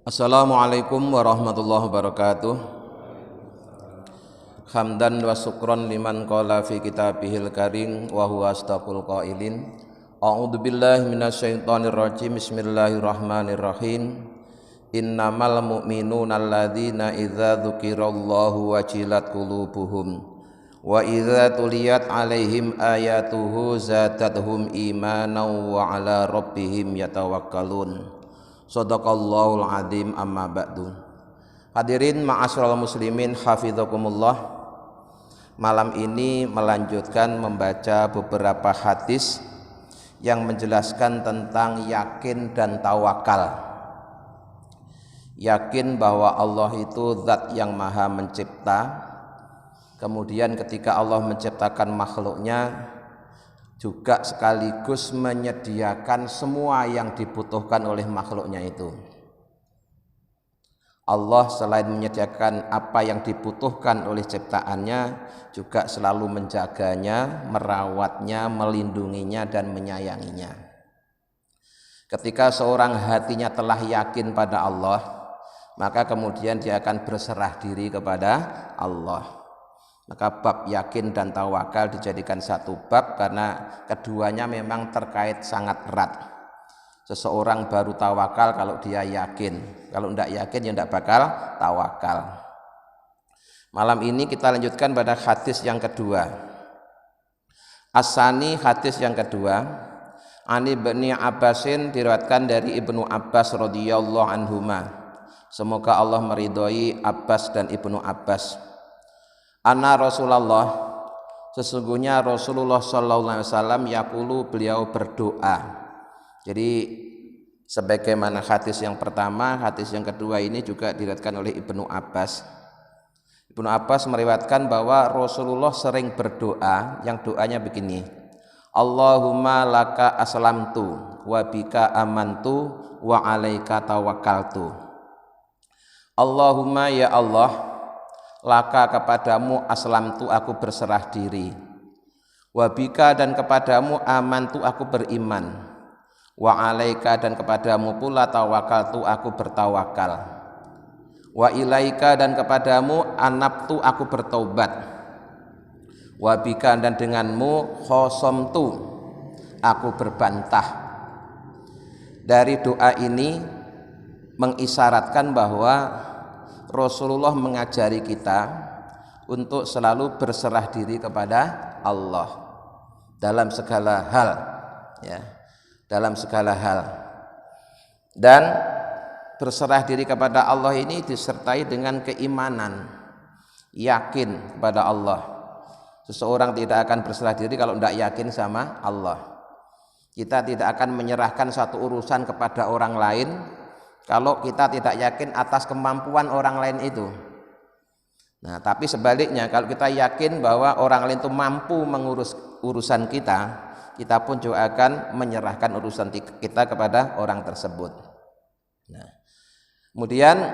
Assalamualaikum warahmatullahi wabarakatuh. Hamdan wa syukron liman qala fi kitabihil karim wa huwa astaqul qailin. A'udzu billahi minasyaitonir rajim. Bismillahirrahmanirrahim. Innamal mu'minuna alladzina idza dzukirallahu wajilat qulubuhum wa idza tuliyat alaihim ayatuhu zadatuhum imanan wa ala rabbihim yatawakkalun. Shadaqallahul adzim, amma ba'du. Hadirin ma'asyiral muslimin hafizakumullah. Malam ini melanjutkan membaca beberapa hadis yang menjelaskan tentang yakin dan tawakal. Yakin bahwa Allah itu zat yang maha mencipta. Kemudian ketika Allah menciptakan makhluknya, juga sekaligus menyediakan semua yang dibutuhkan oleh makhluknya itu. Allah selain menyediakan apa yang dibutuhkan oleh ciptaannya, juga selalu menjaganya, merawatnya, melindunginya, dan menyayanginya. Ketika seorang hatinya telah yakin pada Allah, maka kemudian dia akan berserah diri kepada Allah. Maka bab yakin dan tawakal dijadikan satu bab karena keduanya memang terkait sangat erat. Seseorang baru tawakal kalau dia yakin. Kalau tidak yakin ya tidak bakal tawakal. Malam ini kita lanjutkan pada hadis yang kedua. As-sani, hadis yang kedua. Ani Ibnu Abbasin, diriwayatkan dari Ibnu Abbas radhiyallahu anhuma. Semoga Allah meridhoi Abbas dan Ibnu Abbas. Anna Rasulullah, sesungguhnya Rasulullah sallallahu alaihi wasallam yaqulu, beliau berdoa. Jadi sebagaimana hadis yang pertama, hadis yang kedua ini juga diriwayatkan oleh Ibnu Abbas. Ibnu Abbas meriwayatkan bahwa Rasulullah sering berdoa, yang doanya begini: Allahumma laka aslamtu wa bika amantu wa alaika tawakkaltu. Allahumma, ya Allah, laka, kepadamu aslamtu, aku berserah diri, wabika, dan kepadamu amantu, aku beriman, wa alaika, dan kepadamu pula tawakaltu, aku bertawakal, wa ilaika, dan kepadamu anabtu, aku bertaubat, wabika, dan denganmu khosomtu, aku berbantah. Dari doa ini mengisyaratkan bahwa Rasulullah mengajari kita untuk selalu berserah diri kepada Allah dalam segala hal, ya, dalam segala hal. Dan berserah diri kepada Allah ini disertai dengan keimanan, yakin kepada Allah. Seseorang tidak akan berserah diri kalau tidak yakin sama Allah. Kita tidak akan menyerahkan satu urusan kepada orang lain kalau kita tidak yakin atas kemampuan orang lain itu. Nah, tapi sebaliknya, kalau kita yakin bahwa orang lain itu mampu mengurus urusan kita, kita pun juga akan menyerahkan urusan kita kepada orang tersebut. Nah, kemudian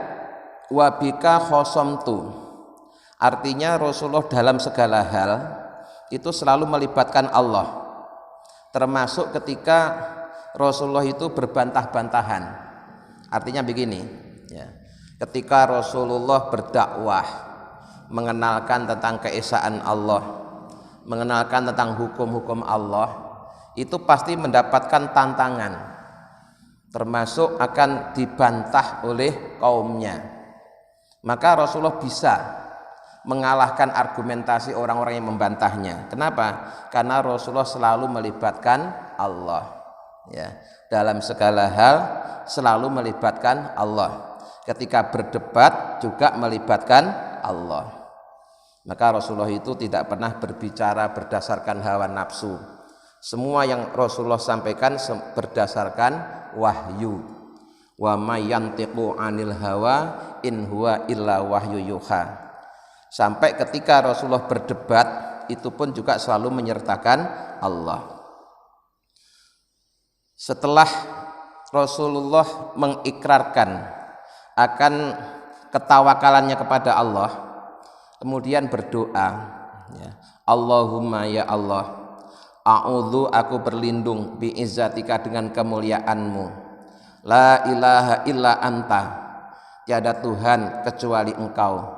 wabika khosomtu, artinya Rasulullah dalam segala hal itu selalu melibatkan Allah, termasuk ketika Rasulullah itu berbantah-bantahan. Artinya begini, ya, ketika Rasulullah berdakwah, mengenalkan tentang keesaan Allah, mengenalkan tentang hukum-hukum Allah, itu pasti mendapatkan tantangan, termasuk akan dibantah oleh kaumnya. Maka Rasulullah bisa mengalahkan argumentasi orang-orang yang membantahnya. Kenapa? Karena Rasulullah selalu melibatkan Allah, ya, dalam segala hal selalu melibatkan Allah. Ketika berdebat juga melibatkan Allah. Maka Rasulullah itu tidak pernah berbicara berdasarkan hawa nafsu. Semua yang Rasulullah sampaikan berdasarkan wahyu. Wa may yantiqu 'anil hawa in huwa illa wahyu yuha. Sampai ketika Rasulullah berdebat, itu pun juga selalu menyertakan Allah. Setelah Rasulullah mengikrarkan akan ketawakalannya kepada Allah, kemudian berdoa, ya, Allahumma, ya Allah, a'udzu, aku berlindung, biizzatika, dengan kemuliaanmu, la ilaha illa anta, tiada Tuhan kecuali Engkau.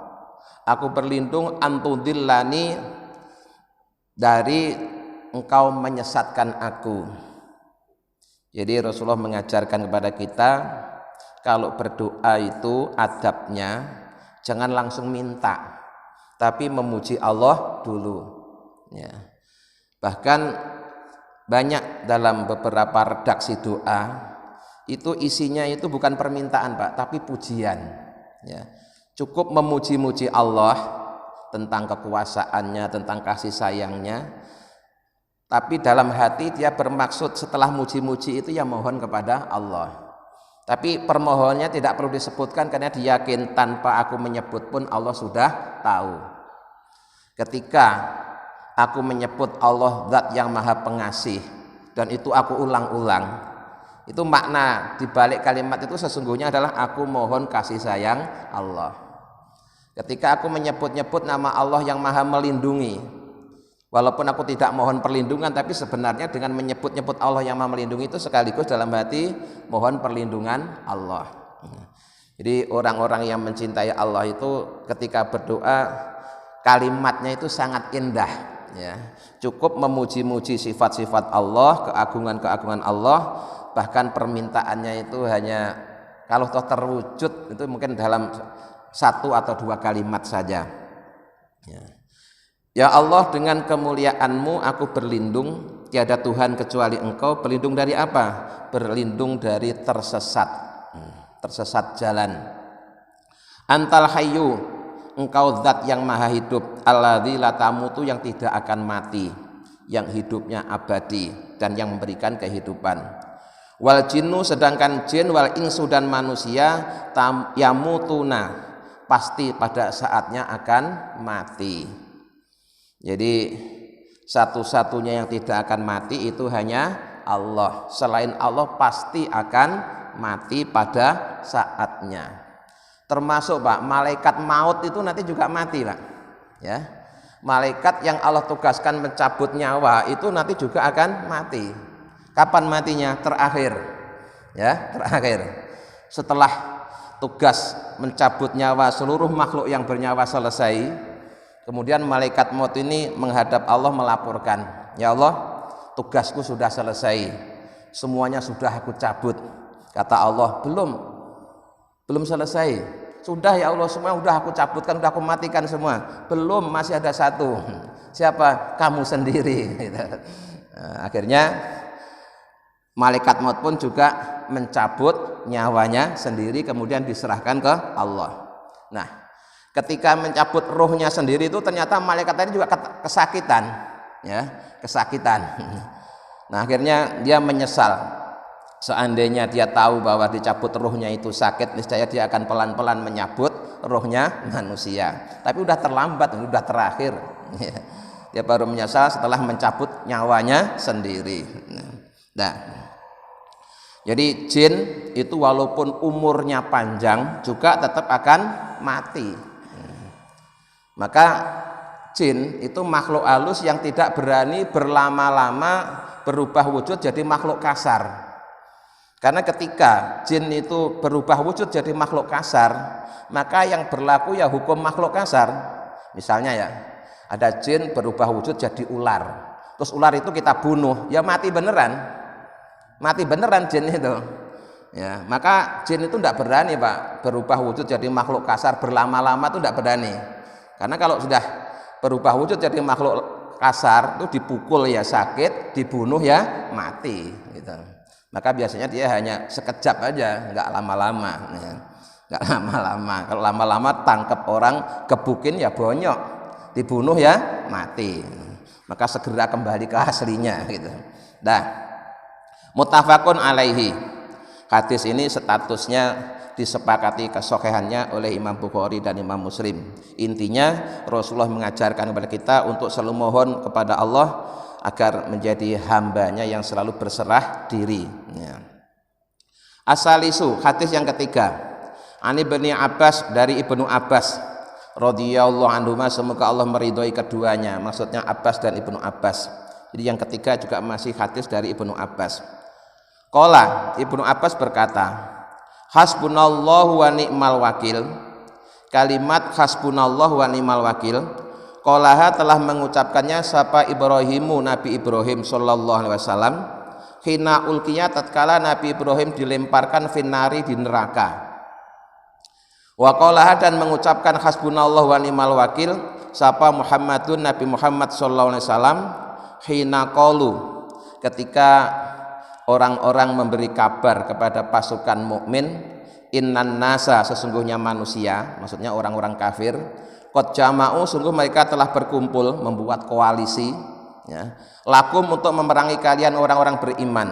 Aku berlindung antudillani, dari Engkau menyesatkan aku. Jadi Rasulullah mengajarkan kepada kita, kalau berdoa itu adabnya jangan langsung minta, tapi memuji Allah dulu. Ya. Bahkan banyak dalam beberapa redaksi doa itu isinya itu bukan permintaan Pak, tapi pujian. Ya. Cukup memuji-muji Allah tentang kekuasaannya, tentang kasih sayangnya. Tapi dalam hati dia bermaksud setelah muji-muji itu ya mohon kepada Allah. Tapi permohonannya tidak perlu disebutkan karena dia yakin tanpa aku menyebut pun Allah sudah tahu. Ketika aku menyebut Allah Zat yang Maha Pengasih dan itu aku ulang-ulang, itu makna di balik kalimat itu sesungguhnya adalah aku mohon kasih sayang Allah. Ketika aku menyebut-nyebut nama Allah yang Maha Melindungi, walaupun aku tidak mohon perlindungan, tapi sebenarnya dengan menyebut-nyebut Allah yang Maha Melindungi itu sekaligus dalam hati mohon perlindungan Allah. Jadi orang-orang yang mencintai Allah itu ketika berdoa kalimatnya itu sangat indah, ya. Cukup memuji-muji sifat-sifat Allah, keagungan-keagungan Allah, bahkan permintaannya itu hanya kalau toh terwujud itu mungkin dalam 1 atau 2 kalimat saja. Ya. Ya Allah, dengan kemuliaan-Mu aku berlindung, tiada Tuhan kecuali Engkau. Berlindung dari apa? Berlindung dari tersesat jalan. Antal hayyu, Engkau Zat yang maha hidup, alladzi la tamutu, yang tidak akan mati, yang hidupnya abadi dan yang memberikan kehidupan. Wal jinnu, sedangkan jin, wal insu dan manusia, yamutuna, pasti pada saatnya akan mati. Jadi satu-satunya yang tidak akan mati itu hanya Allah. Selain Allah pasti akan mati pada saatnya. Termasuk Pak, malaikat maut itu nanti juga mati Pak. Ya. Malaikat yang Allah tugaskan mencabut nyawa itu nanti juga akan mati. Kapan matinya? Terakhir. Ya, terakhir. Setelah tugas mencabut nyawa seluruh makhluk yang bernyawa selesai, kemudian malaikat maut ini menghadap Allah melaporkan, ya Allah, tugasku sudah selesai, semuanya sudah aku cabut. Kata Allah, belum selesai. Sudah ya Allah, semua sudah aku cabutkan, sudah aku matikan semua. Belum, masih ada satu. Siapa? Kamu sendiri. Nah, akhirnya malaikat maut pun juga mencabut nyawanya sendiri, kemudian diserahkan ke Allah. Nah, ketika mencabut rohnya sendiri itu ternyata malaikat tadi juga kesakitan, ya, kesakitan. Nah, akhirnya dia menyesal. Seandainya dia tahu bahwa dicabut rohnya itu sakit, niscaya dia akan pelan-pelan menyabut rohnya manusia. Tapi udah terlambat, udah terakhir. Dia baru menyesal setelah mencabut nyawanya sendiri. Nah, jadi jin itu walaupun umurnya panjang juga tetap akan mati. Maka jin itu makhluk halus yang tidak berani berlama-lama berubah wujud jadi makhluk kasar. Karena ketika jin itu berubah wujud jadi makhluk kasar, maka yang berlaku ya hukum makhluk kasar. Misalnya ya, ada jin berubah wujud jadi ular, terus ular itu kita bunuh, ya mati beneran jin itu. Ya, maka jin itu tidak berani Pak berubah wujud jadi makhluk kasar berlama-lama, itu tidak berani. Karena kalau sudah berubah wujud jadi makhluk kasar itu dipukul ya sakit, dibunuh ya mati gitu. Maka biasanya dia hanya sekejap aja, nggak lama-lama, ya. Nggak lama-lama. Kalau lama-lama tangkap orang, gebukin ya bonyok, dibunuh ya mati. Maka segera kembali ke aslinya gitu. Nah, muttafaqun alaihi. Hadis ini statusnya disepakati kesohihannya oleh Imam Bukhari dan Imam Muslim. Intinya Rasulullah mengajarkan kepada kita untuk selalu mohon kepada Allah agar menjadi hambanya yang selalu berserah diri. Ya. Asalisu, hadis yang ketiga, Ani bin Abbas, dari Ibnu Abbas radhiyallahu anhuma, semoga Allah meridhoi keduanya, maksudnya Abbas dan Ibnu Abbas. Jadi yang ketiga juga masih hadis dari Ibnu Abbas. Qala, Ibnu Abbas berkata, Hasbunallahu wa ni'mal wakil. Kalimat hasbunallahu wa ni'mal wakil qalaha telah mengucapkannya sapa Ibrahimu, Nabi Ibrahim sallallahu alaihi wasallam, hina ulqiya tatkala Nabi Ibrahim dilemparkan finnari di neraka. Wa qalaha dan mengucapkan hasbunallahu wa ni'mal wakil sapa Muhammadun, Nabi Muhammad sallallahu alaihi wasallam, hina qalu ketika orang-orang memberi kabar kepada pasukan mukmin, innan nasa sesungguhnya manusia, maksudnya orang-orang kafir, qad jama'u sungguh mereka telah berkumpul membuat koalisi ya, lakum untuk memerangi kalian orang-orang beriman,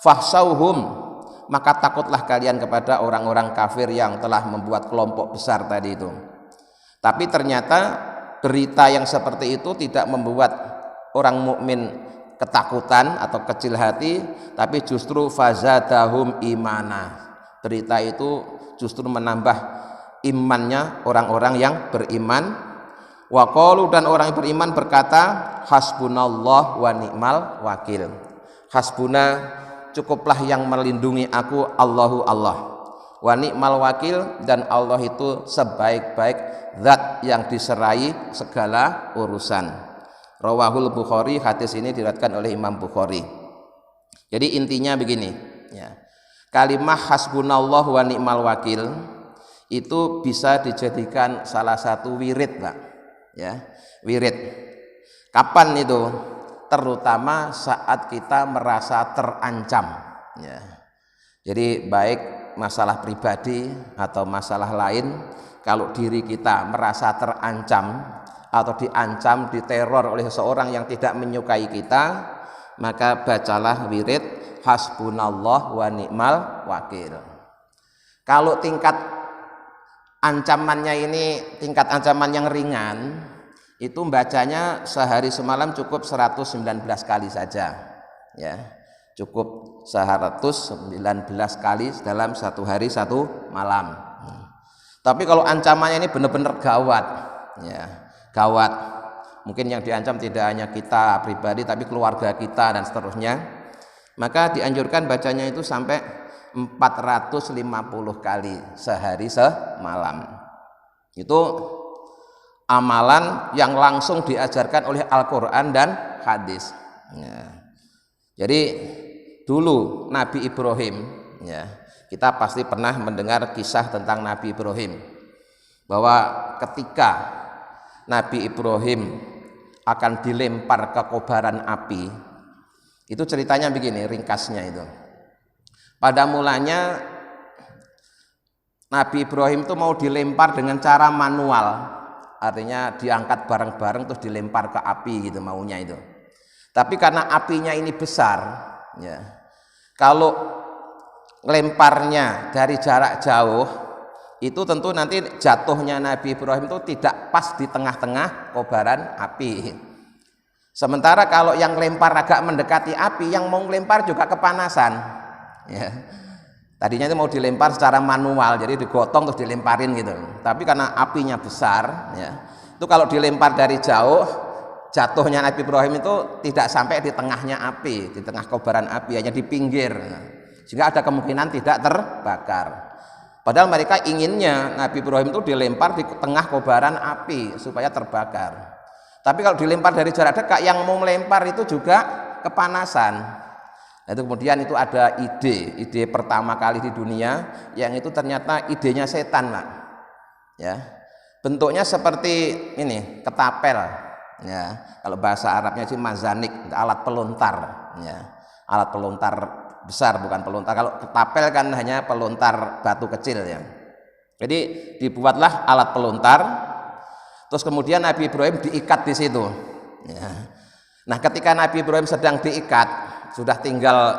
fahsauhum maka takutlah kalian kepada orang-orang kafir yang telah membuat kelompok besar tadi itu. Tapi ternyata berita yang seperti itu tidak membuat orang mukmin ketakutan atau kecil hati, tapi justru fazadahum imana. Berita itu justru menambah imannya orang-orang yang beriman. Wa qalu dan orang yang beriman berkata, hasbunallah wa ni'mal wakil. Hasbuna cukuplah yang melindungi aku Allahu Allah. Wa ni'mal wakil dan Allah itu sebaik-baik zat yang diserai segala urusan. Rawahul Bukhari, hadis ini diriwayatkan oleh Imam Bukhari. Jadi intinya begini ya. Kalimah hasbunallah wa ni'mal wakil itu bisa dijadikan salah satu wirid, Pak. Ya, wirid. Kapan itu? Terutama saat kita merasa terancam. Ya. Jadi baik masalah pribadi atau masalah lain, kalau diri kita merasa terancam atau diancam, diteror oleh seseorang yang tidak menyukai kita, maka bacalah wirid hasbunallah wa ni'mal wakil. Kalau tingkat ancamannya ini tingkat ancaman yang ringan, itu bacanya sehari semalam cukup 119 kali saja ya, cukup 119 kali dalam satu hari satu malam. Tapi kalau ancamannya ini benar-benar gawat ya, gawat, mungkin yang diancam tidak hanya kita pribadi tapi keluarga kita dan seterusnya, maka dianjurkan bacanya itu sampai 450 kali sehari semalam. Itu amalan yang langsung diajarkan oleh Al-Quran dan hadis ya. Jadi dulu Nabi Ibrahim ya, kita pasti pernah mendengar kisah tentang Nabi Ibrahim, bahwa ketika Nabi Ibrahim akan dilempar ke kobaran api, itu ceritanya begini ringkasnya itu. Pada mulanya Nabi Ibrahim itu mau dilempar dengan cara manual, artinya diangkat bareng-bareng terus dilempar ke api gitu maunya itu. Tapi karena apinya ini besar ya, kalau lemparnya dari jarak jauh itu tentu nanti jatuhnya Nabi Ibrahim itu tidak pas di tengah-tengah kobaran api. Sementara kalau yang lempar agak mendekati api, yang mau lempar juga kepanasan ya. Tadinya itu mau dilempar secara manual, jadi digotong terus dilemparin gitu. Tapi karena apinya besar ya, itu kalau dilempar dari jauh, jatuhnya Nabi Ibrahim itu tidak sampai di tengahnya api, di tengah kobaran api, hanya di pinggir, sehingga ada kemungkinan tidak terbakar. Padahal mereka inginnya Nabi Ibrahim itu dilempar di tengah kobaran api supaya terbakar. Tapi kalau dilempar dari jarak dekat, yang mau melempar itu juga kepanasan. Nah, itu kemudian itu ada ide pertama kali di dunia yang itu ternyata idenya setan, Pak. Ya. Bentuknya seperti ini, ketapel. Ya. Kalau bahasa Arabnya sih mazanik, alat pelontar. Ya. Alat pelontar besar, bukan pelontar. Kalau ketapel kan hanya pelontar batu kecil ya. Jadi dibuatlah alat pelontar. Terus kemudian Nabi Ibrahim diikat di situ. Ya. Nah, ketika Nabi Ibrahim sedang diikat, sudah tinggal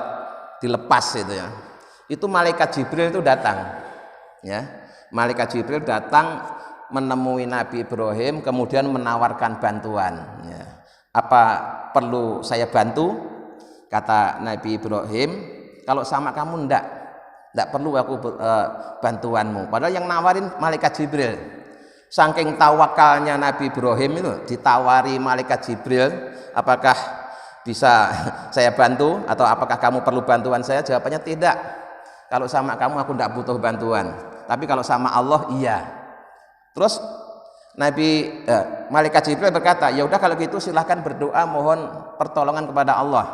dilepas itu ya, itu malaikat Jibril itu datang ya, malaikat Jibril datang menemui Nabi Ibrahim kemudian menawarkan bantuan ya. Apa perlu saya bantu? Kata Nabi Ibrahim, kalau sama kamu enggak perlu aku bantuanmu. Padahal yang nawarin malaikat Jibril. Saking tawakalnya Nabi Ibrahim itu, ditawari malaikat Jibril, apakah bisa saya bantu atau apakah kamu perlu bantuan saya? Jawabannya tidak. Kalau sama kamu aku tidak butuh bantuan. Tapi kalau sama Allah iya. Terus Malaikat Jibril berkata, ya udah kalau gitu silahkan berdoa mohon pertolongan kepada Allah.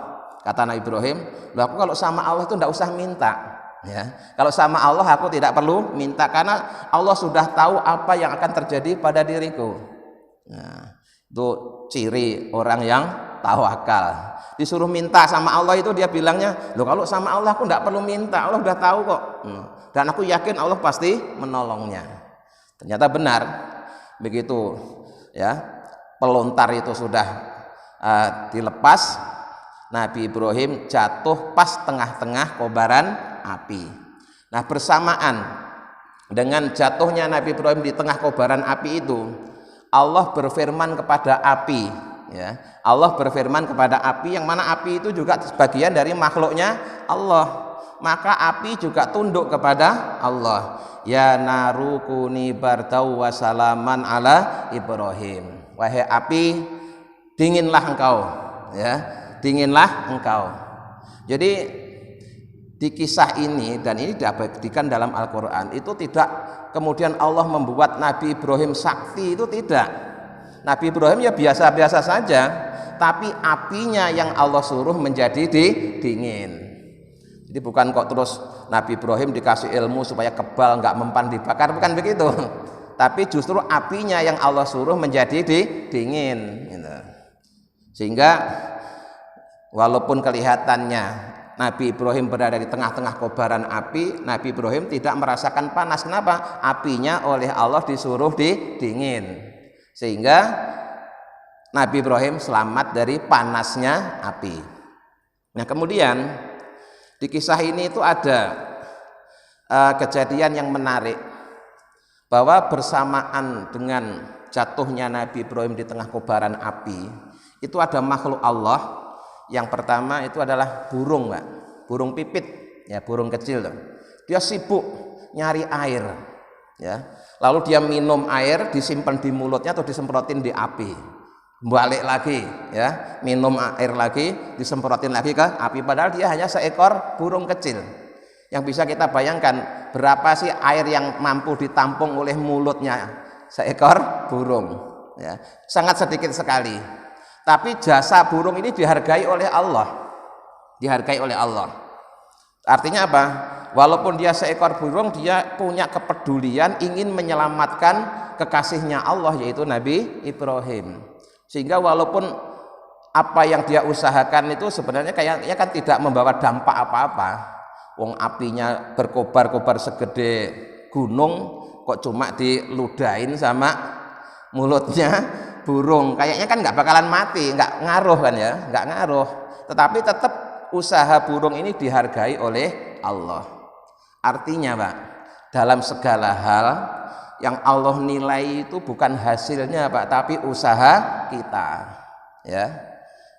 Kata Nabi Ibrahim, loh aku kalau sama Allah itu tidak usah minta. Ya, kalau sama Allah aku tidak perlu minta karena Allah sudah tahu apa yang akan terjadi pada diriku. Nah, itu ciri orang yang tawakal. Disuruh minta sama Allah itu dia bilangnya, loh kalau sama Allah aku tidak perlu minta, Allah sudah tahu kok. Dan aku yakin Allah pasti menolongnya. Ternyata benar. Begitu ya pelontar itu sudah dilepas, Nabi Ibrahim jatuh pas tengah-tengah kobaran api. Nah, bersamaan dengan jatuhnya Nabi Ibrahim di tengah kobaran api itu, Allah berfirman kepada api, ya. Allah berfirman kepada api, yang mana api itu juga sebagian dari makhluknya Allah. Maka api juga tunduk kepada Allah. Ya naru kuni bardau wa salaman ala Ibrahim. Wahai api, dinginlah engkau, ya. Dinginlah engkau. Jadi di kisah ini, dan ini diabadikan dalam Al-Quran, itu tidak kemudian Allah membuat Nabi Ibrahim sakti, itu tidak. Nabi Ibrahim ya biasa-biasa saja, tapi apinya yang Allah suruh menjadi dingin. Jadi bukan kok terus Nabi Ibrahim dikasih ilmu supaya kebal, nggak mempan dibakar, bukan begitu. Tapi justru apinya yang Allah suruh menjadi dingin. Gitu. Sehingga walaupun kelihatannya Nabi Ibrahim berada di tengah-tengah kobaran api, Nabi Ibrahim tidak merasakan panas. Kenapa? Apinya oleh Allah disuruh dingin. Sehingga Nabi Ibrahim selamat dari panasnya api. Nah, kemudian di kisah ini itu ada kejadian yang menarik, bahwa bersamaan dengan jatuhnya Nabi Ibrahim di tengah kobaran api, itu ada makhluk Allah. Yang pertama itu adalah burung, Pak. Burung pipit, ya, burung kecil tuh. Dia sibuk nyari air, ya. Lalu dia minum air, disimpan di mulutnya atau disemprotin di api. Balik lagi, ya, minum air lagi, disemprotin lagi ke api, padahal dia hanya seekor burung kecil. Yang bisa kita bayangkan berapa sih air yang mampu ditampung oleh mulutnya seekor burung, ya. Sangat sedikit sekali. Tapi jasa burung ini dihargai oleh Allah. Dihargai oleh Allah. Artinya apa? Walaupun dia seekor burung, dia punya kepedulian ingin menyelamatkan kekasihnya Allah, yaitu Nabi Ibrahim. Sehingga walaupun apa yang dia usahakan itu sebenarnya kayaknya kan tidak membawa dampak apa-apa. Wong apinya berkobar-kobar segede gunung, kok cuma diludahin sama mulutnya burung. Kayaknya kan nggak bakalan mati, nggak ngaruh kan ya, nggak ngaruh. Tetapi tetap usaha burung ini dihargai oleh Allah. Artinya, Pak, dalam segala hal yang Allah nilai itu bukan hasilnya, Pak, tapi usaha kita, ya.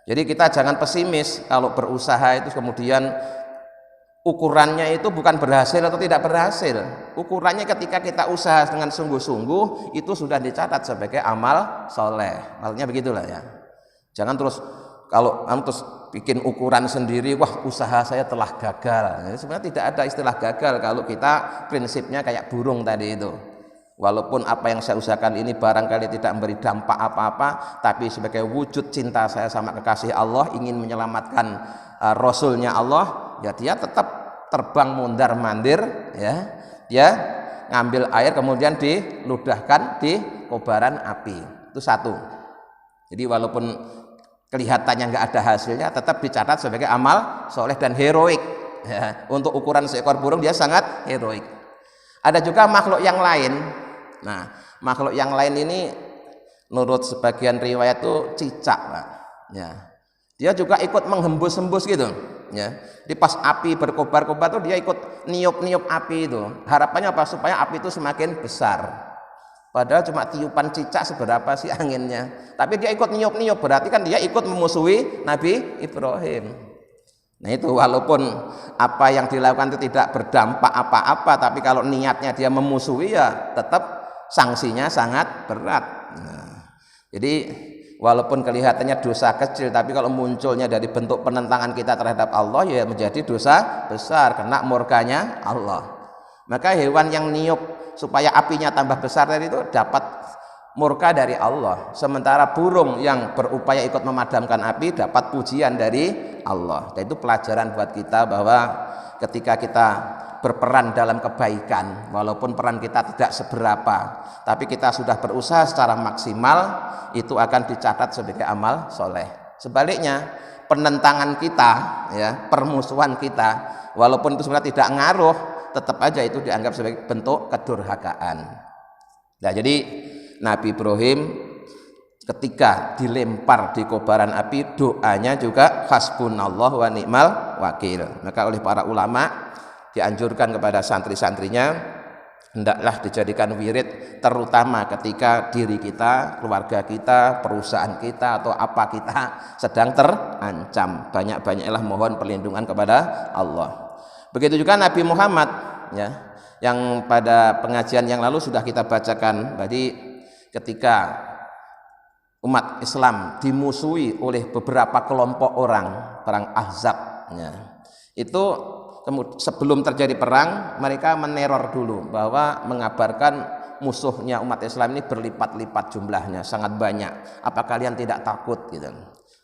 Jadi kita jangan pesimis kalau berusaha itu kemudian ukurannya itu bukan berhasil atau tidak berhasil. Ukurannya ketika kita usaha dengan sungguh-sungguh, itu sudah dicatat sebagai amal soleh. Maksudnya begitulah, ya. Jangan terus kalau terus bikin ukuran sendiri, wah usaha saya telah gagal. Jadi sebenarnya tidak ada istilah gagal kalau kita prinsipnya kayak burung tadi itu. Walaupun apa yang saya usahakan ini barangkali tidak memberi dampak apa-apa, tapi sebagai wujud cinta saya sama kekasih Allah, ingin menyelamatkan Rasulnya Allah, ya dia tetap terbang mundar mandir, ya, dia ngambil air kemudian diludahkan di kobaran api. Itu satu. Jadi walaupun kelihatannya nggak ada hasilnya, tetap dicatat sebagai amal soleh dan heroik, ya. Untuk ukuran seekor burung dia sangat heroik. Ada juga makhluk yang lain. Nah, makhluk yang lain ini menurut sebagian riwayat itu cicak, Pak. Ya. Dia juga ikut menghembus-hembus gitu, ya. Di pas api berkobar-kobar tuh dia ikut niup-niup api itu. Harapannya apa? Supaya api itu semakin besar. Padahal cuma tiupan cicak seberapa sih anginnya. Tapi dia ikut niup-niup, berarti kan dia ikut memusuhi Nabi Ibrahim. Nah itu walaupun apa yang dilakukan itu tidak berdampak apa-apa, tapi kalau niatnya dia memusuhi ya tetap sanksinya sangat berat. Nah, jadi walaupun kelihatannya dosa kecil, tapi kalau munculnya dari bentuk penentangan kita terhadap Allah, ya menjadi dosa besar, kena murkanya Allah. Maka hewan yang niup supaya apinya tambah besar tadi itu dapat murka dari Allah, sementara burung yang berupaya ikut memadamkan api dapat pujian dari Allah. Dan itu pelajaran buat kita bahwa ketika kita berperan dalam kebaikan, walaupun peran kita tidak seberapa, tapi kita sudah berusaha secara maksimal, itu akan dicatat sebagai amal soleh. Sebaliknya, penentangan kita, ya, permusuhan kita, walaupun itu sebenarnya tidak ngaruh, tetap aja itu dianggap sebagai bentuk kedurhakaan. Nah, jadi Nabi Ibrahim ketika dilempar di kobaran api, doanya juga hasbunallah wa ni'mal wakil. Maka oleh para ulama dianjurkan kepada santri-santrinya hendaklah dijadikan wirid, terutama ketika diri kita, keluarga kita, perusahaan kita, atau apa kita sedang terancam. Banyak-banyaklah mohon perlindungan kepada Allah. Begitu juga Nabi Muhammad, ya, yang pada pengajian yang lalu sudah kita bacakan. Jadi ketika umat Islam dimusuhi oleh beberapa kelompok orang, perang Ahzab, ya, itu sebelum terjadi perang mereka meneror dulu, bahwa mengabarkan musuhnya umat Islam ini berlipat-lipat jumlahnya, sangat banyak, apa kalian tidak takut gitu.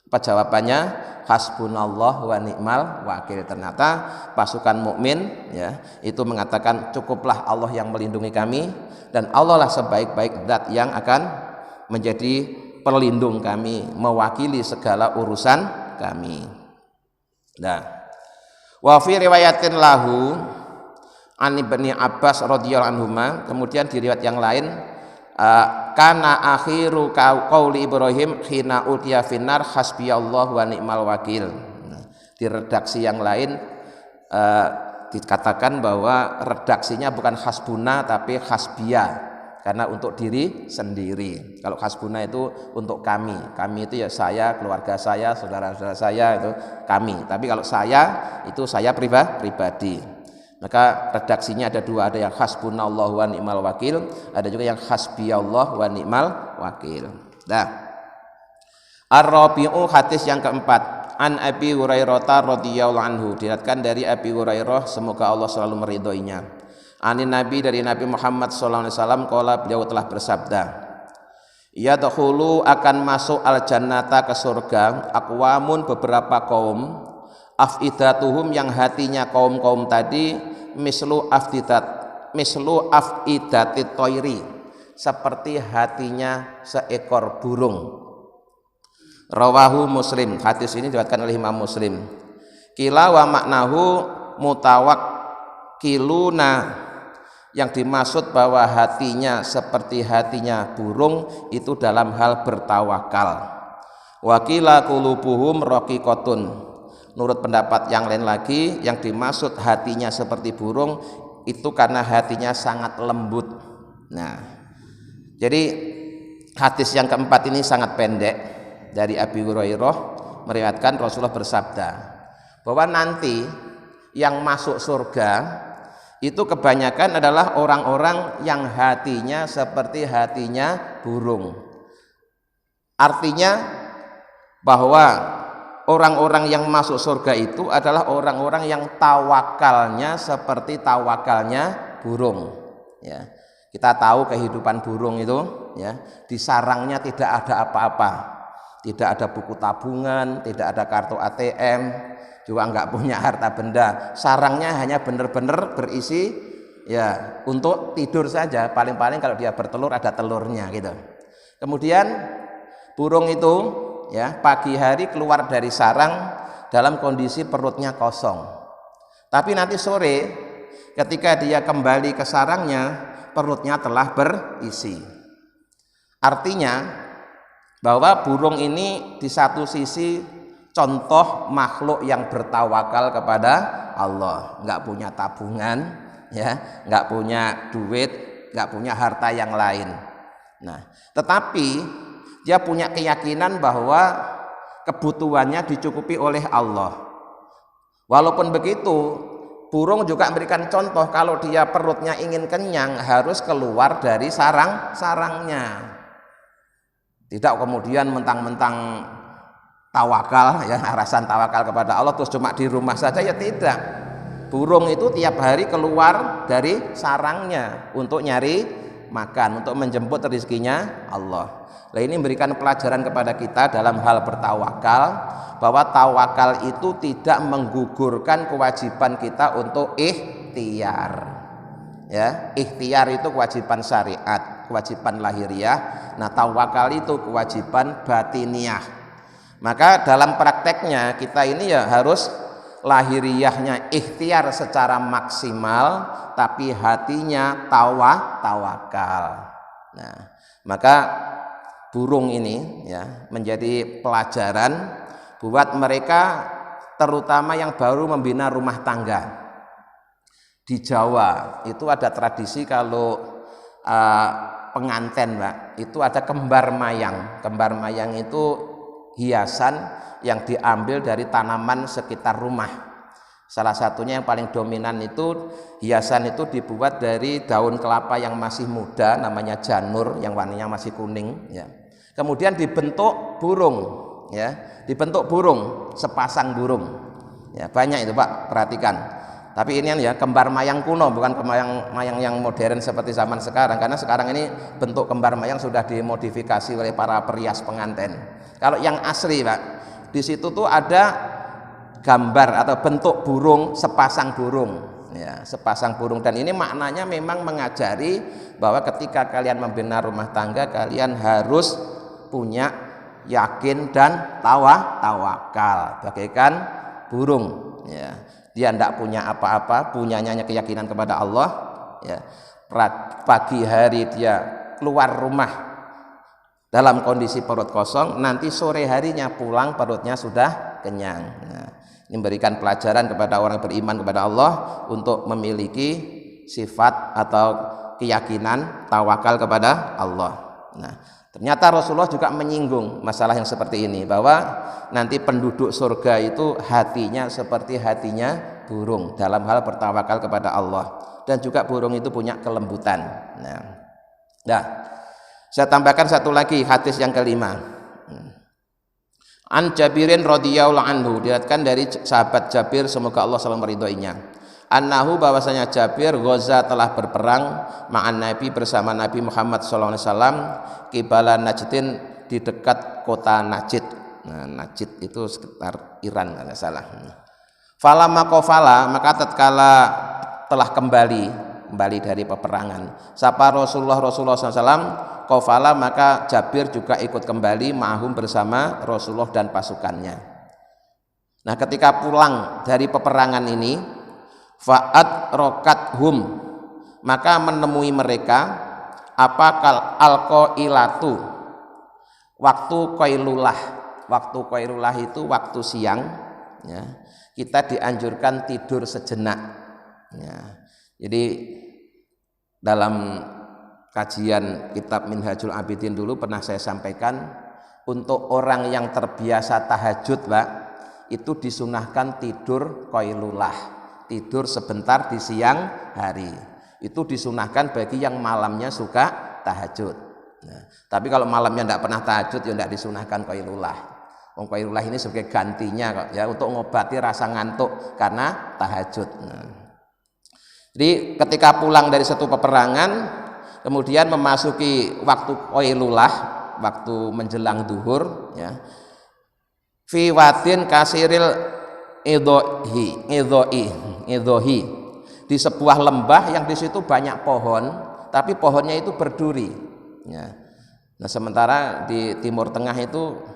Apa jawabannya? Hasbunallah wa ni'mal wakil. Ternyata pasukan mukmin, ya, itu mengatakan cukuplah Allah yang melindungi kami, dan Allah lah sebaik-baik zat yang akan menjadi pelindung kami, mewakili segala urusan kami. Nah, wa fi riwayatin lahu an Ibni Abbas radhiyallahu anhuma, kemudian di riwayat yang lain, kana akhiru qauli Ibrahim hina ulqiya finnar hasbiyallahu wa ni'mal wakil. Di redaksi yang lain dikatakan bahwa redaksinya bukan hasbuna tapi hasbiya, karena untuk diri sendiri. Kalau hasbuna itu untuk kami itu ya saya, keluarga saya, saudara-saudara saya, itu kami. Tapi kalau saya itu saya pribadi. Maka redaksinya ada dua, ada yang hasbunallahu wa ni'mal wakil, ada juga yang hasbiyallah wa ni'mal wakil. Nah, ar-rabi'u, hadis yang keempat, an Abi Hurairah radhiyallahu anhu, diriwayatkan dari Abi Hurairah, semoga Allah selalu meridhoinya. Anin Nabi, dari Nabi Muhammad sallallahu alaihi wasallam, qala, beliau telah bersabda, yadkhulu, akan masuk al-jannata, ke surga, aqwamun, beberapa kaum, afidatuhum, yang hatinya kaum-kaum tadi, mislu afidatit toiri, seperti hatinya seekor burung. Rawahu Muslim, hadis ini diriwayatkan oleh Imam Muslim. Kila wa maknahu mutawakkiluna, yang dimaksud bahwa hatinya seperti hatinya burung itu dalam hal bertawakal. Wakila qulubuhum raqiqatun, menurut pendapat yang lain lagi, yang dimaksud hatinya seperti burung itu karena hatinya sangat lembut. Nah, jadi hadis yang keempat ini sangat pendek, dari Abi Hurairah meriwayatkan Rasulullah bersabda bahwa nanti yang masuk surga itu kebanyakan adalah orang-orang yang hatinya seperti hatinya burung. Artinya bahwa orang-orang yang masuk surga itu adalah orang-orang yang tawakalnya seperti tawakalnya burung, ya. Kita tahu kehidupan burung itu, ya, di sarangnya tidak ada apa-apa, tidak ada buku tabungan, tidak ada kartu ATM, juga enggak punya harta benda. Sarangnya hanya benar-benar berisi, ya, untuk tidur saja. Paling-paling kalau dia bertelur ada telurnya gitu. Kemudian burung itu, ya, pagi hari keluar dari sarang dalam kondisi perutnya kosong. Tapi nanti sore ketika dia kembali ke sarangnya, perutnya telah berisi. Artinya bahwa burung ini di satu sisi contoh makhluk yang bertawakal kepada Allah, nggak punya tabungan, ya, nggak punya duit, nggak punya harta yang lain. Nah, tetapi dia punya keyakinan bahwa kebutuhannya dicukupi oleh Allah. Walaupun begitu, burung juga memberikan contoh kalau dia perutnya ingin kenyang harus keluar dari sarangnya. Tidak kemudian mentang-mentang tawakal, ya, alasan tawakal kepada Allah terus cuma di rumah saja, ya tidak. Burung itu tiap hari keluar dari sarangnya untuk nyari makan, untuk menjemput rezekinya Allah. Nah, ini memberikan pelajaran kepada kita dalam hal bertawakal, bahwa tawakal itu tidak menggugurkan kewajiban kita untuk ikhtiar. Ya, ikhtiar itu kewajiban syariat, kewajiban lahiriah. Nah, tawakal itu kewajiban batiniah. Maka dalam prakteknya kita ini ya harus lahiriahnya ikhtiar secara maksimal, tapi hatinya tawakal. Nah, maka burung ini ya menjadi pelajaran buat mereka, terutama yang baru membina rumah tangga. Di Jawa itu ada tradisi kalau pengantin, Mbak, itu ada kembar mayang. Kembar mayang itu hiasan yang diambil dari tanaman sekitar rumah. Salah satunya yang paling dominan itu hiasan itu dibuat dari daun kelapa yang masih muda, namanya janur, yang warnanya masih kuning, ya. Kemudian dibentuk burung, ya, dibentuk burung, sepasang burung, ya, banyak itu Pak, perhatikan. Tapi ini ya kembar mayang kuno, bukan mayang yang modern seperti zaman sekarang, karena sekarang ini bentuk kembar mayang sudah dimodifikasi oleh para perias pengantin. Kalau yang asli Pak, di situ tuh ada gambar atau bentuk burung, sepasang burung, ya, sepasang burung. Dan ini maknanya memang mengajari bahwa ketika kalian membina rumah tangga, kalian harus punya yakin dan tawakal bagaikan burung, ya. Dia tidak punya apa-apa, punyanya hanya keyakinan kepada Allah, ya. Pagi hari dia keluar rumah dalam kondisi perut kosong, nanti sore harinya pulang perutnya sudah kenyang. Nah, ini memberikan pelajaran kepada orang beriman kepada Allah untuk memiliki sifat atau keyakinan tawakal kepada Allah. Nah, ternyata Rasulullah juga menyinggung masalah yang seperti ini, bahwa nanti penduduk surga itu hatinya seperti hatinya burung dalam hal bertawakal kepada Allah, dan juga burung itu punya kelembutan. Nah, saya tambahkan satu lagi hadis yang kelima. An Jabirin radhiyallahu anhu, diriwayatkan dari sahabat Jabir, semoga Allah selalu meridhoinya. Annahu, bahwasanya Jabir ghaza telah berperang ma'an Nabi, bersama Nabi Muhammad sallallahu alaihi wasallam, qibala Najdin, di dekat kota Najd. Nah, Najd itu sekitar Iran kalau tidak salah. Falamma qafala, maka tatkala telah kembali dari peperangan, sapa Rasulullah SAW qafala, maka Jabir juga ikut kembali ma'hum, bersama Rasulullah dan pasukannya. Nah, ketika pulang dari peperangan ini, fa'at rokathum, maka menemui mereka apa alqailatu, waktu qailulah. Waktu qailulah itu waktu siang, ya, kita dianjurkan tidur sejenak, ya. Jadi dalam kajian kitab Minhajul Abidin dulu pernah saya sampaikan, untuk orang yang terbiasa tahajud Pak, itu disunahkan tidur qailulah, tidur sebentar di siang hari. Itu disunahkan bagi yang malamnya suka tahajud. Nah, tapi kalau malamnya tidak pernah tahajud, ya tidak disunahkan qailulah. Qailulah ini sebagai gantinya kok, ya, untuk mengobati rasa ngantuk karena tahajud. Nah, jadi ketika pulang dari satu peperangan, kemudian memasuki waktu qailulah, waktu menjelang duhur, ya, fi wadin kasiril idhohi, di sebuah lembah yang di situ banyak pohon, tapi pohonnya itu berduri, ya. Nah, sementara di Timur Tengah itu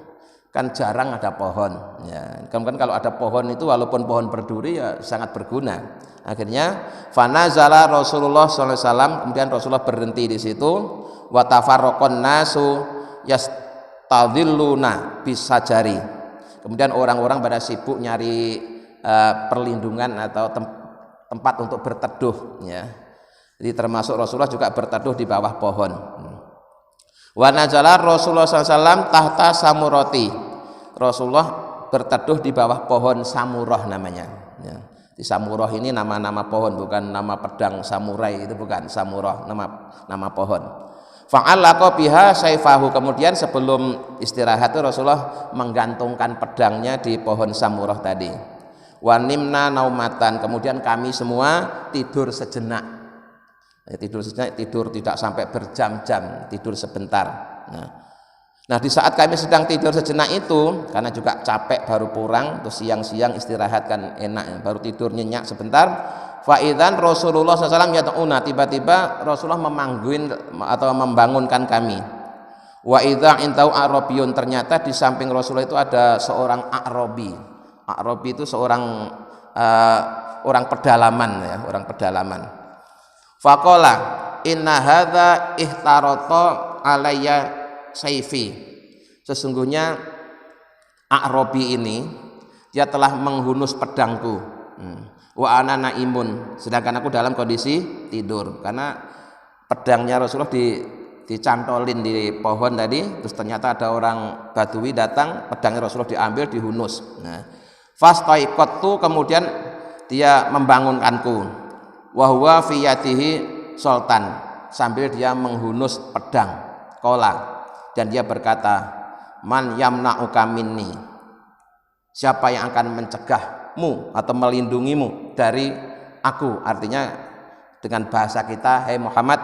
kan jarang ada pohon, ya. Kemudian kalau ada pohon itu walaupun pohon berduri ya sangat berguna. Akhirnya fanazala Rasulullah SAW, kemudian Rasulullah berhenti di situ, wa tafarraqan nasu yastadhilluna bisajari. Kemudian orang-orang pada sibuk nyari perlindungan atau tempat untuk berteduh, ya. Jadi termasuk Rasulullah juga berteduh di bawah pohon. Wa nazala Rasulullah SAW tahta samurati, Rasulullah berteduh di bawah pohon samurah namanya, ya. Di samurah ini nama-nama pohon, bukan nama pedang samurai, itu bukan samurah, nama pohon. Fa'alaqa biha saifahu, kemudian sebelum istirahat itu Rasulullah menggantungkan pedangnya di pohon samurah tadi. Wa nimna naumatan, kemudian kami semua tidur sejenak. Tidur sejenak, tidur tidak sampai berjam-jam, tidur sebentar. Nah, di saat kami sedang tidur sejenak itu, karena juga capek baru pulang, terus siang-siang istirahat kan enak, baru tidur nyenyak sebentar. Fa'idzan Rasulullah SAW yata'una, tiba-tiba Rasulullah memanggil atau membangunkan kami. Wa idza intau Arabiyun, ternyata di samping Rasulullah itu ada seorang Arabi. Arabi itu seorang orang pedalaman ya, orang pedalaman. Faqala inna hadza ihtarata alayya saifi. Sesungguhnya Arabi ini dia telah menghunus pedangku. Wa ana naimun, sedangkan aku dalam kondisi tidur, karena pedangnya Rasulullah dicantolin di pohon tadi, terus ternyata ada orang Badui datang, pedangnya Rasulullah diambil, dihunus. Nah, fastaiqattu, kemudian dia membangunkanku, wa huwa fi yadihi sultan, sambil dia menghunus pedang, qala, dan dia berkata, man yamna'uka minni, siapa yang akan mencegahmu atau melindungimu dari aku. Artinya dengan bahasa kita, hai Muhammad,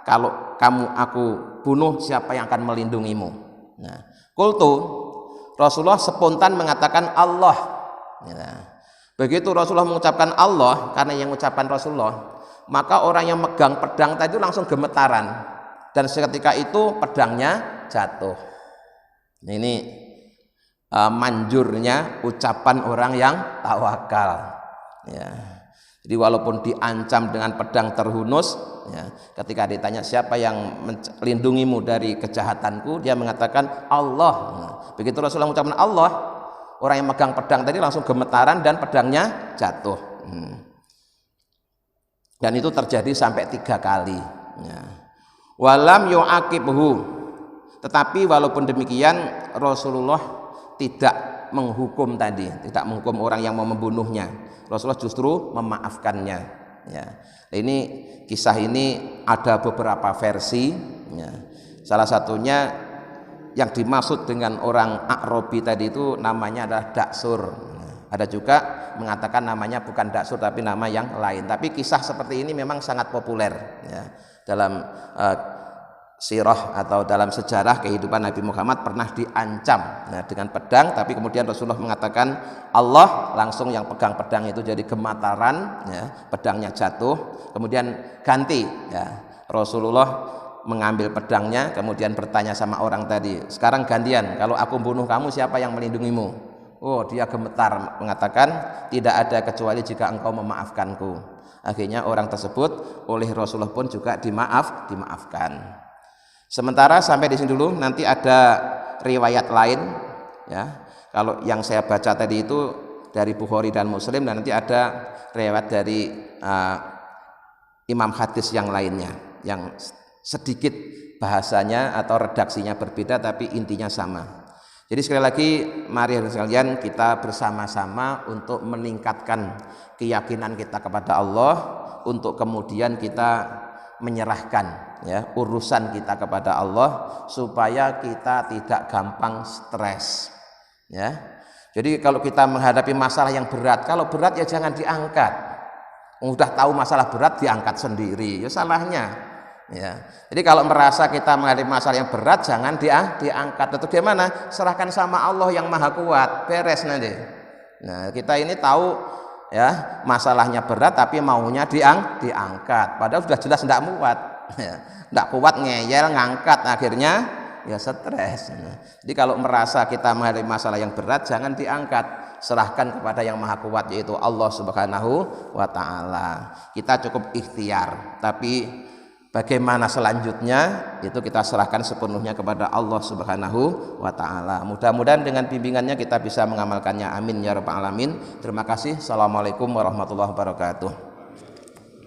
kalau kamu aku bunuh, siapa yang akan melindungimu? Nah, qultu, Rasulullah spontan mengatakan Allah. Ya. Begitu Rasulullah mengucapkan Allah, karena yang mengucapkan Rasulullah, maka orang yang megang pedang tadi langsung gemetaran, dan seketika itu pedangnya jatuh. Ini manjurnya ucapan orang yang tawakal ya. Jadi walaupun diancam dengan pedang terhunus ya, ketika ditanya siapa yang melindungimu dari kejahatanku, dia mengatakan Allah. Nah, begitu Rasulullah mengucapkan Allah, orang yang megang pedang tadi langsung gemetaran dan pedangnya jatuh. Dan itu terjadi sampai 3 kali ya. Walam yu'aqibhu, tetapi walaupun demikian Rasulullah tidak menghukum tadi, tidak menghukum orang yang mau membunuhnya. Rasulullah justru memaafkannya ya. Ini kisah ini ada beberapa versi ya. Salah satunya yang dimaksud dengan orang A'rabi tadi itu namanya adalah Daksur. Ada juga mengatakan namanya bukan Daksur tapi nama yang lain. Tapi kisah seperti ini memang sangat populer ya. Dalam sirah atau dalam sejarah kehidupan Nabi Muhammad pernah diancam dengan pedang, tapi kemudian Rasulullah mengatakan Allah, langsung yang pegang pedang itu jadi gemetaran ya, pedangnya jatuh, kemudian ganti ya, Rasulullah mengambil pedangnya, kemudian bertanya sama orang tadi, sekarang gantian, kalau aku bunuh kamu siapa yang melindungimu? Oh, dia gemetar mengatakan tidak ada kecuali jika engkau memaafkanku. Akhirnya orang tersebut oleh Rasulullah pun juga dimaafkan. Sementara sampai di sini dulu, nanti ada riwayat lain ya. Kalau yang saya baca tadi itu dari Bukhari dan Muslim, dan nanti ada riwayat dari imam hadis yang lainnya yang sedikit bahasanya atau redaksinya berbeda tapi intinya sama. Jadi sekali lagi mari sekalian kita bersama-sama untuk meningkatkan keyakinan kita kepada Allah, untuk kemudian kita menyerahkan ya urusan kita kepada Allah supaya kita tidak gampang stres ya. Jadi kalau kita menghadapi masalah yang berat, kalau berat ya jangan diangkat. Udah tahu masalah berat diangkat sendiri, ya salahnya ya. Jadi kalau merasa kita menghadapi masalah yang berat jangan diangkat. Itu gimana? Serahkan sama Allah yang Maha Kuat, beres nanti. Nah, kita ini tahu ya masalahnya berat tapi maunya diangkat, padahal sudah jelas tidak muat ya. Tidak kuat ngeyel ngangkat, akhirnya ya stres. Jadi kalau merasa kita menghadapi masalah yang berat jangan diangkat, serahkan kepada yang Maha Kuat yaitu Allah Subhanahu wa Ta'ala. Kita cukup ikhtiar, tapi bagaimana selanjutnya itu kita serahkan sepenuhnya kepada Allah Subhanahu wa Ta'ala. Mudah-mudahan dengan bimbingannya kita bisa mengamalkannya. Amin ya rabbal alamin. Terima kasih. Assalamualaikum warahmatullahi wabarakatuh.